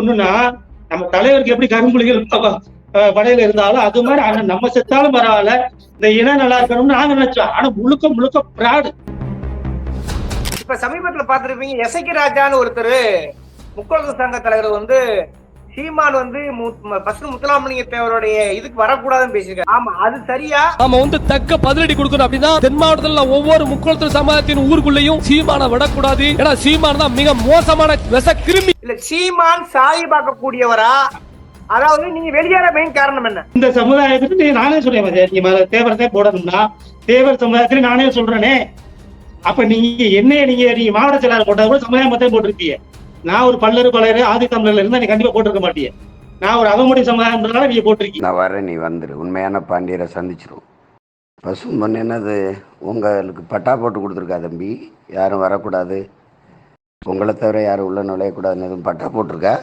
ஒண்ணுன்னா நம்ம தலைவருக்கு எப்படி கரும்புலிகள் படையில இருந்தாலும் அது மாதிரி நம்ம செத்தாலும் பரவாயில்ல, இந்த இனம் நல்லா இருக்கணும்னு நாங்க நினைச்சோம். ஆனா முழுக்க முழுக்க பிராடு. இப்ப சமீபத்துல பாத்துருப்பீங்க, எசைக்கு ராஜான்னு ஒருத்தர் முக்கொழுந்து சங்க தலைவர் வந்து சீமான் வந்து முத்துராமலிங்க தேவருடைய இதுக்கு வரக்கூடாதுன்னு பேசியிருக்காரு. ஆமா, அது சரியா? நாம வந்து தக்க பதிலடி கொடுக்கணும் அப்படின்னா தென் மாவட்டத்துல ஒவ்வொரு முக்கொழுந்து சமுதாயத்தின் ஊருக்குள்ளேயும் சீமான விடக்கூடாது. ஏன்னா சீமான் தான் மிக மோசமான விச கிருமி. இல்ல, சீமான் சாதி பார்க்கக்கூடியவரா? அதாவது நீங்க வெளியேற மெயின் காரணம் என்ன? இந்த சமுதாயத்துக்கு நானே சொல்றேன், நீ தேவரத்தை போடணும்னா தேவர் சமுதாயத்துக்கு நானே சொல்றேனே. அப்ப நீங்க மாவட்ட செயலாளர் போட்டா கூட சமுதாயம் மொத்தம் போட்டிருக்கீங்க. நான் ஒரு பல்லரு ஆதி தமிழர்ல இருந்தா நீ கண்டிப்பா போட்டிருக்க மாட்டீங்க. நான் ஒரு அகமுடி சமுதாயம்ன்றதால நீங்க போட்டிருக்கீங்க. நான் வரேன், நீ வந்துரு. உண்மையான பாண்டியரை சந்திச்சிரும். பசும்பொன் என்னது உங்களுக்கு பட்டா போட்டு கொடுத்துருக்கா தம்பி? யாரும் வரக்கூடாது, உங்களை தவிர யாரும் உள்ள நுழையக்கூடாதுன்னு எதுவும் பட்டா போட்டிருக்கா?